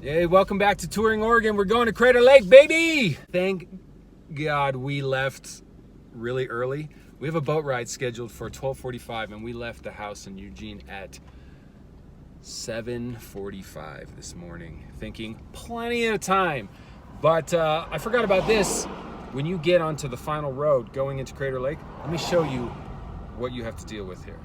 Hey, welcome back to Touring Oregon. We're going to Crater Lake, baby! Thank God we left really early. We have a boat ride scheduled for 12:45, and we left the house in Eugene at 7:45 this morning, thinking plenty of time. But I forgot about this. When you get onto the final road going into Crater Lake, let me show you what you have to deal with here.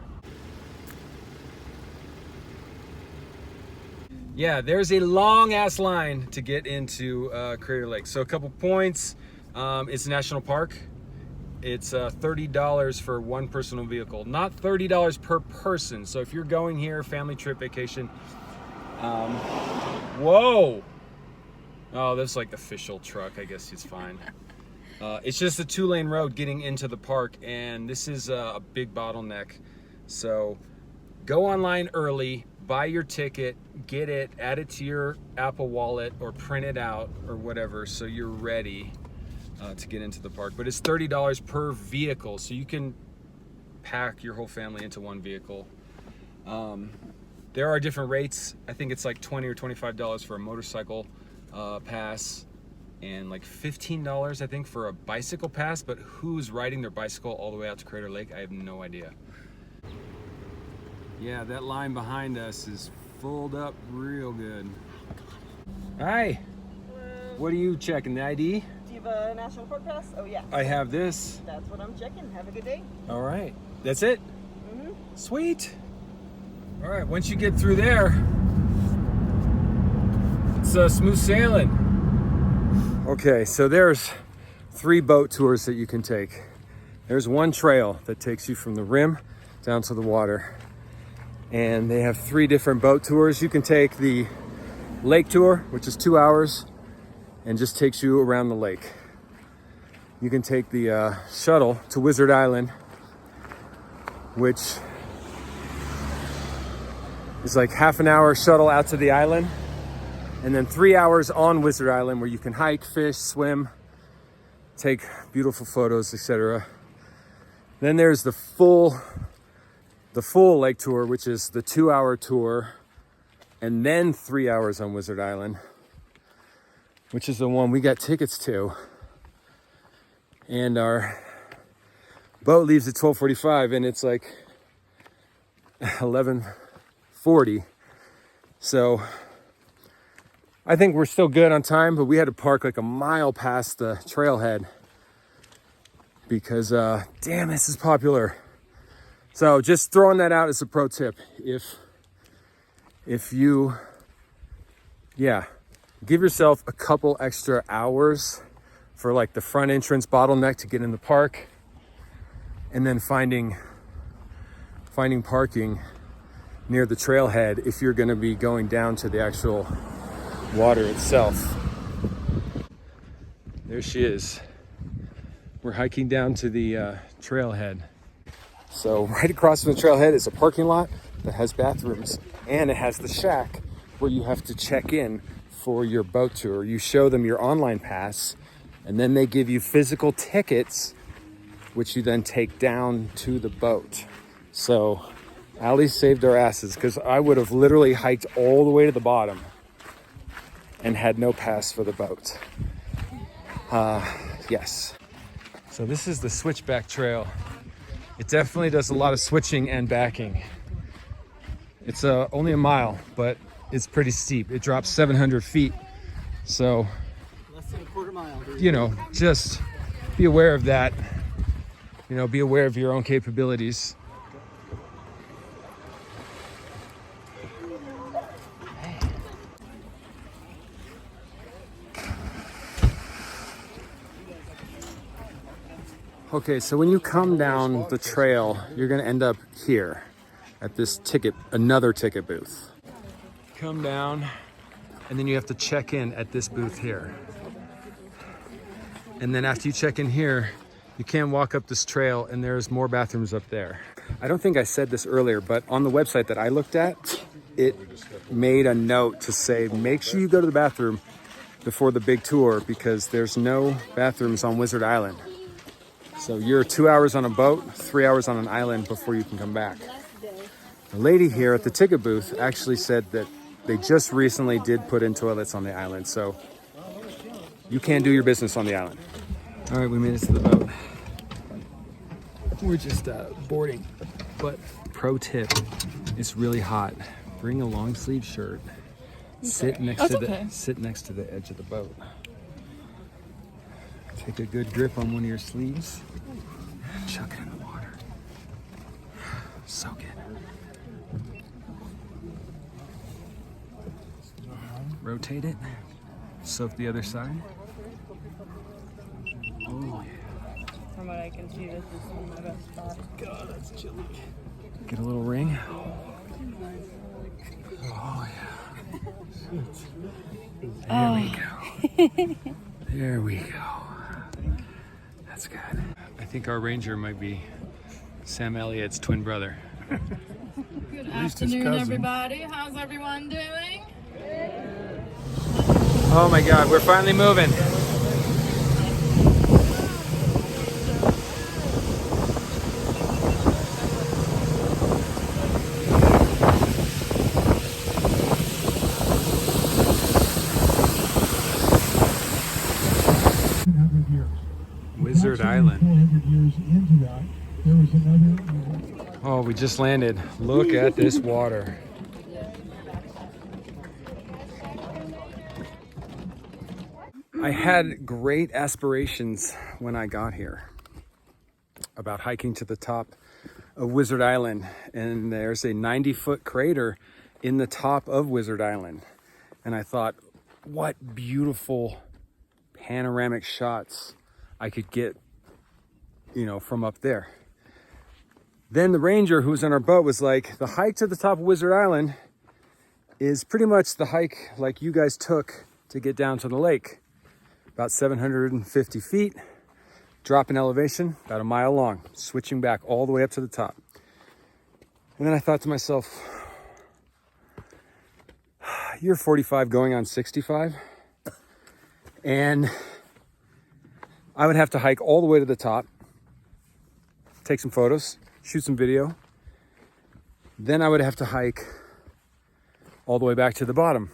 Yeah, there's a long ass line to get into Crater Lake. So a couple points. It's a national park. It's $30 for one personal vehicle, not $30 per person. So if you're going here, family trip, vacation. Whoa! Oh, that's like the official truck. I guess it's fine. It's just a 2-lane road getting into the park, and this is a big bottleneck. So go online early, buy your ticket, get it, add it to your Apple Wallet, or print it out or whatever, so you're ready to get into the park. But it's $30 per vehicle, so you can pack your whole family into one vehicle. There are different rates. I think it's like $20 or $25 for a motorcycle pass, and like $15 I think for a bicycle pass. But who's riding their bicycle all the way out to Crater Lake? I have no idea. Yeah, that line behind us is filled up real good. Hi. Hello. What are you checking? The ID? Do you have a National Park Pass? Oh, yeah. I have this. That's what I'm checking. Have a good day. All right. That's it? Mm-hmm. Sweet. All right. Once you get through there, it's smooth sailing. Okay, so there's 3 boat tours that you can take. There's one trail that takes you from the rim down to the water. And they have 3 different boat tours. You can take the lake tour, which is 2 hours, and just takes you around the lake. You can take the shuttle to Wizard Island, which is like half an hour shuttle out to the island, and then 3 hours on Wizard Island where you can hike, fish, swim, take beautiful photos, etc. Then there's the full lake tour, which is the 2-hour tour, and then 3 hours on Wizard Island, which is the one we got tickets to. And our boat leaves at 12:45, and it's like 11:40. So I think we're still good on time, but we had to park like a mile past the trailhead because, damn, this is popular. So just throwing that out as a pro tip. If you, give yourself a couple extra hours for like the front entrance bottleneck to get in the park, and then finding parking near the trailhead if you're gonna be going down to the actual water itself. There she is. We're hiking down to the trailhead. So right across from the trailhead is a parking lot that has bathrooms, and it has the shack where you have to check in for your boat tour. You show them your online pass, and then they give you physical tickets, which you then take down to the boat. So Allie saved our asses, because I would have literally hiked all the way to the bottom and had no pass for the boat. Yes. So this is the switchback trail. It definitely does a lot of switching and backing. It's only a mile, but it's pretty steep. It drops 700 feet. So, Less than a quarter mile. Just be aware of that. Be aware of your own capabilities. Okay, so when you come down the trail, you're gonna end up here at this another ticket booth. Come down, and then you have to check in at this booth here. And then after you check in here, you can walk up this trail, and there's more bathrooms up there. I don't think I said this earlier, but on the website that I looked at, it made a note to say, make sure you go to the bathroom before the big tour, because there's no bathrooms on Wizard Island. So you're 2 hours on a boat, 3 hours on an island before you can come back. The lady here at the ticket booth actually said that They just recently did put in toilets on the island, so you can do your business on the island. All right, we made it to the boat. We're just boarding, but pro tip, it's really hot. Bring a long sleeve shirt. Sit next to the edge of the boat. Take a good grip on one of your sleeves. Chuck it in the water. Soak it. Rotate it. Soak the other side. Oh yeah. From what I can see, this is one of my best spots. God, that's chilly. Get a little ring. Oh yeah. There we go. There we go. That's good. I think our ranger might be Sam Elliott's twin brother. Good afternoon, everybody. How's everyone doing? Oh my God, we're finally moving. Wizard Island. 400 years into that, there was another. Oh, we just landed. Look at this water. I had great aspirations when I got here about hiking to the top of Wizard Island, and there's a 90-foot crater in the top of Wizard Island. And I thought, what beautiful panoramic shots I could get, you know, from up there. Then the ranger who was on our boat was like, the hike to the top of Wizard Island is pretty much the hike like you guys took to get down to the lake. About 750 feet, drop in elevation, about a mile long, switching back all the way up to the top. And then I thought to myself, you're 45 going on 65, and I would have to hike all the way to the top, take some photos, shoot some video. Then I would have to hike all the way back to the bottom.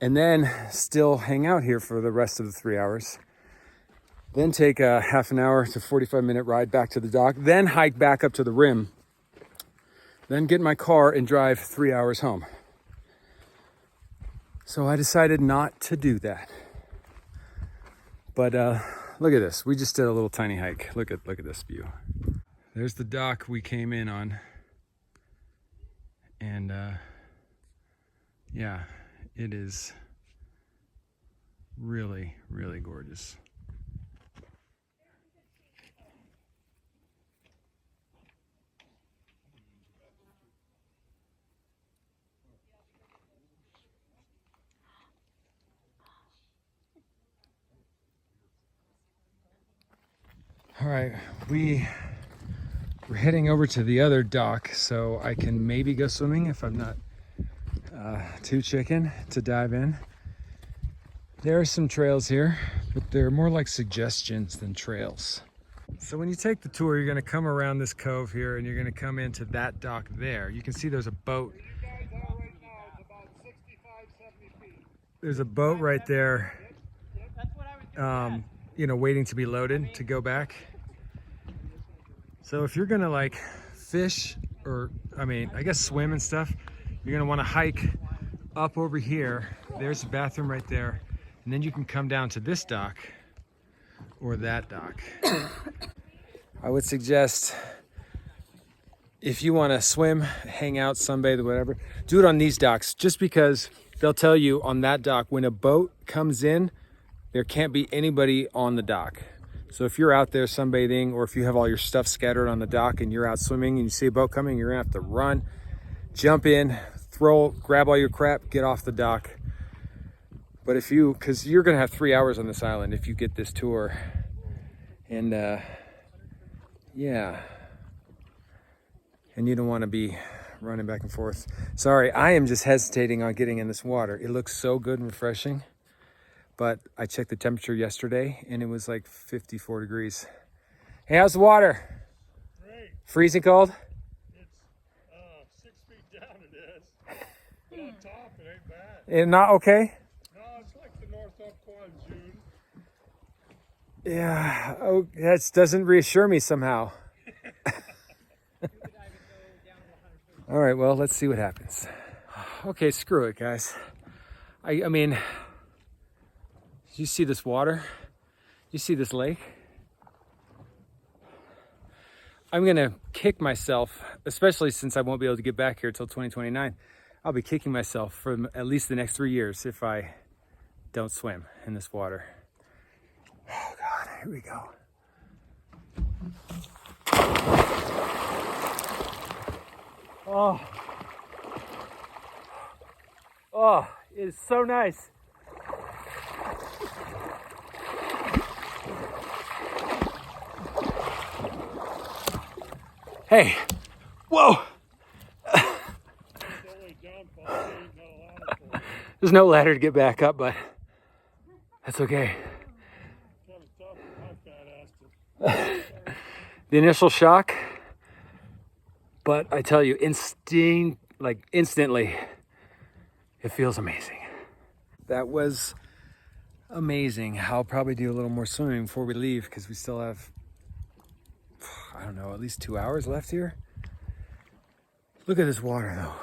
And then still hang out here for the rest of the 3 hours. Then take a half an hour to 45-minute ride back to the dock. Then hike back up to the rim. Then get in my car and drive 3 hours home. So I decided not to do that. But look at this. We just did a little tiny hike. Look at this view. There's the dock we came in on. And yeah, it is really, really gorgeous. All right, we're heading over to the other dock so I can maybe go swimming if I'm not too chicken to dive in. There are some trails here, but they're more like suggestions than trails. So when you take the tour, you're gonna come around this cove here and you're gonna come into that dock there. You can see there's a boat. There's a boat right there, you know, waiting to be loaded to go back. So if you're gonna like fish or, I guess swim and stuff, you're gonna wanna hike up over here. There's a bathroom right there. And then you can come down to this dock or that dock. I would suggest if you wanna swim, hang out, sunbathe, whatever, do it on these docks, just because they'll tell you on that dock, when a boat comes in, there can't be anybody on the dock. So if you're out there sunbathing, or if you have all your stuff scattered on the dock and you're out swimming and you see a boat coming, you're gonna have to run, jump in, grab all your crap, get off the dock. But because you're gonna have 3 hours on this island if you get this tour. And yeah. And you don't wanna be running back and forth. Sorry, I am just hesitating on getting in this water. It looks so good and refreshing. But I checked the temperature yesterday and it was like 54 degrees. Hey, how's the water? Great. Freezing cold? It's 6 feet down it is. Not okay? No, it's like the North Umpqua in June. Yeah, oh, that doesn't reassure me somehow. All right, well, let's see what happens. Okay, screw it, guys. I mean, you see this water? You see this lake? I'm gonna kick myself, especially since I won't be able to get back here till 2029. I'll be kicking myself for at least the next 3 years if I don't swim in this water. Oh God, here we go. Oh, oh, it is so nice. Hey, whoa. There's no ladder to get back up, but that's okay. The initial shock, but I tell you, instantly, it feels amazing. That was amazing. I'll probably do a little more swimming before we leave because we still have, I don't know, at least 2 hours left here. Look at this water though.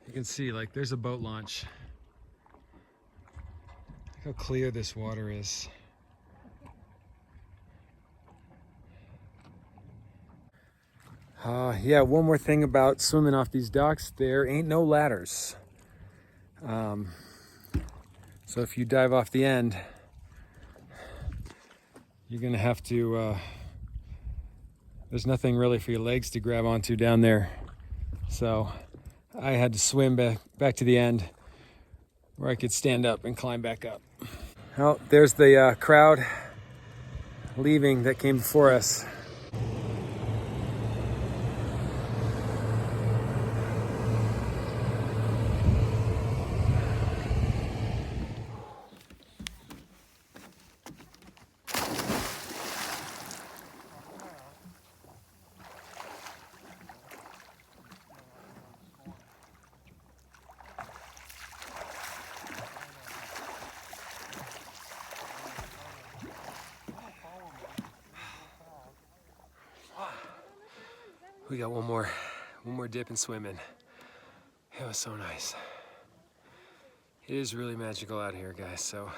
You can see like there's a boat launch. Look how clear this water is. Yeah, one more thing about swimming off these docks, there ain't no ladders. So if you dive off the end, you're gonna have to, there's nothing really for your legs to grab onto down there. So I had to swim back to the end where I could stand up and climb back up. Well, there's the crowd leaving that came before us. We got one more dip and swimming. It was so nice. It is really magical out here, guys. So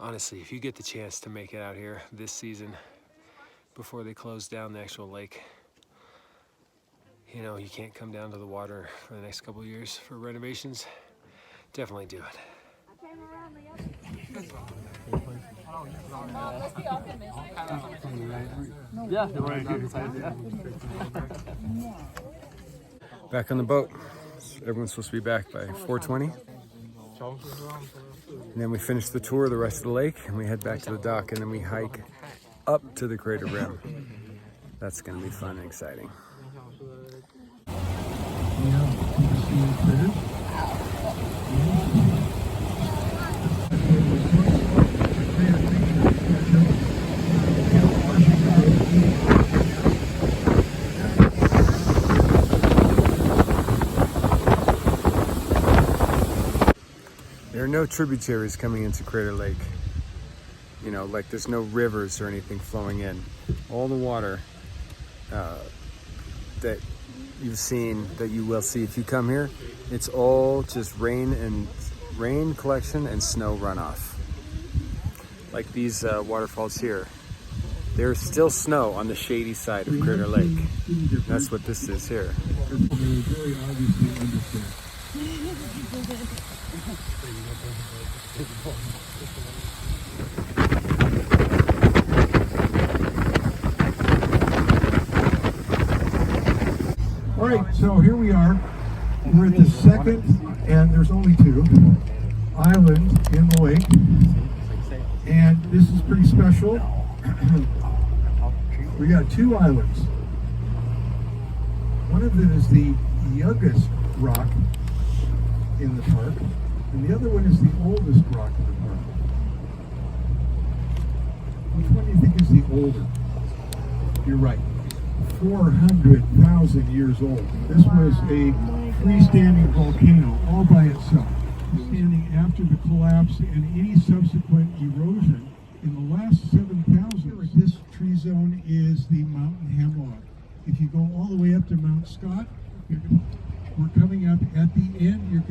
honestly, if you get the chance to make it out here this season before they close down the actual lake, you know, you can't come down to the water for the next couple of years for renovations, definitely do it. Back on the boat. Everyone's supposed to be back by 4:20. And then we finish the tour of the rest of the lake and we head back to the dock and then we hike up to the crater rim. That's gonna be fun and exciting. There are no tributaries coming into Crater Lake. You know, like there's no rivers or anything flowing in. All the water that you've seen, that you will see if you come here, it's all just rain collection and snow runoff. Like these waterfalls here. There's still snow on the shady side of Crater Lake. That's what this is here. All right, so here we are. We're at the second, and there's only two, island in the lake. And this is pretty special. We got two islands. One of them is the youngest rock in the park, and the other one is the oldest rock in the park. Which one do you think is the older? You're right. 400,000 years old. This was a freestanding volcano all by itself, standing after the collapse and any subsequent erosion in the last 7,000. This tree zone is the mountain hemlock. If you go all the way up to Mount Scott, we're coming up at the end.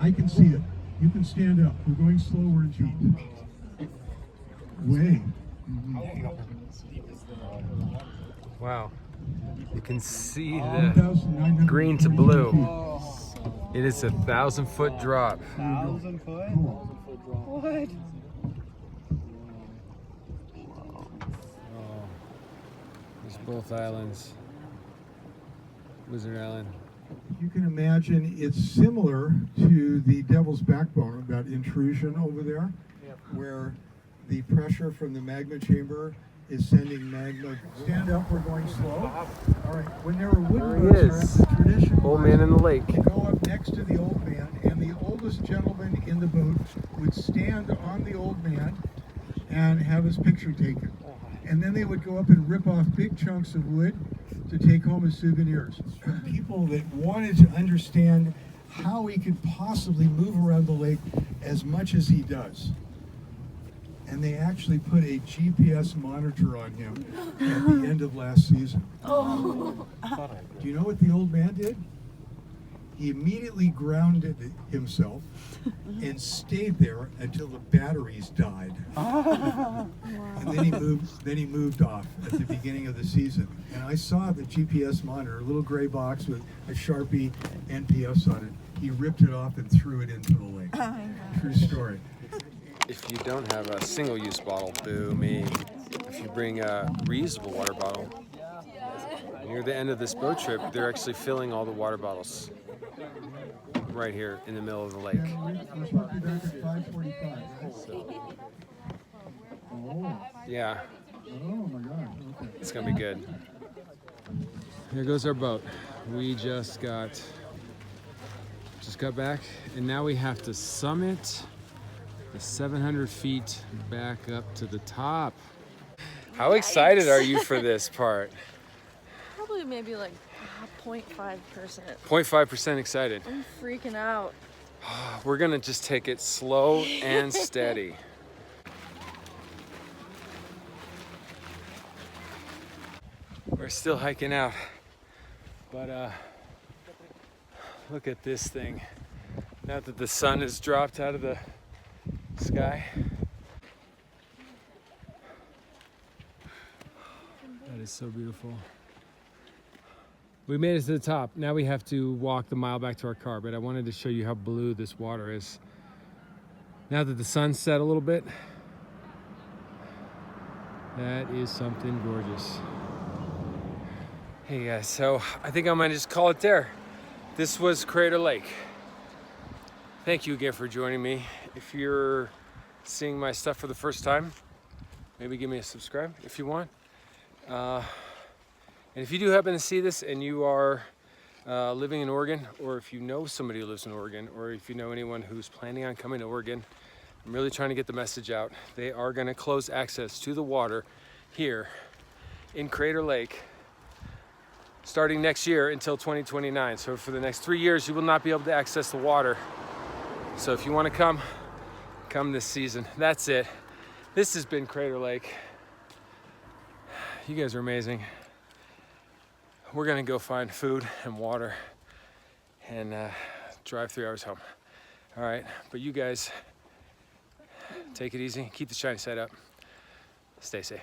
I can see it. You can stand up. We're going slower in feet. Way. Wow. You can see the 1,900 green to blue. feet. It is a 1,000-foot drop. 1,000 foot? What? Oh, there's both islands. Wizard Island. You can imagine it's similar to the Devil's Backbone, that intrusion over there, where the pressure from the magma chamber is sending magma. Stand up, we're going slow. All right, when there were wooden There he boats, is. the tradition Old was man in the lake. to go up next to the old man, and the oldest gentleman in the boat would stand on the old man and have his picture taken. And then they would go up and rip off big chunks of wood to take home as souvenirs. People that wanted to understand how he could possibly move around the lake as much as he does. And they actually put a GPS monitor on him at the end of last season. Do you know what the old man did? He immediately grounded himself and stayed there until the batteries died. And then he moved off at the beginning of the season. And I saw the GPS monitor, a little gray box with a Sharpie NPS on it. He ripped it off and threw it into the lake. True story. If you don't have a single-use bottle, boo me. If you bring a reusable water bottle, near the end of this boat trip, they're actually filling all the water bottles right here in the middle of the lake. We're supposed to be back at 5:45, right? So, Oh, yeah, oh my gosh, okay. it's gonna be good. Here goes our boat. We just got back, and now we have to summit the 700 feet back up to the top. How excited are you for this part? Probably maybe like 0.5%. 0.5% excited. I'm freaking out. We're gonna just take it slow and steady. We're still hiking out, but look at this thing. Now that the sun has dropped out of the sky. That is so beautiful. We made it to the top. Now we have to walk the mile back to our car, but I wanted to show you how blue this water is. Now that the sun's set a little bit, that is something gorgeous. Hey guys, so I think I might just call it there. This was Crater Lake. Thank you again for joining me. If you're seeing my stuff for the first time, maybe give me a subscribe if you want. And if you do happen to see this and you are living in Oregon, or if you know somebody who lives in Oregon, or if you know anyone who's planning on coming to Oregon, I'm really trying to get the message out. They are gonna close access to the water here in Crater Lake starting next year until 2029. So for the next 3 years, you will not be able to access the water. So if you wanna come this season. That's it. This has been Crater Lake. You guys are amazing. We're gonna go find food and water and drive 3 hours home. All right, but you guys take it easy, keep the shiny side up, stay safe.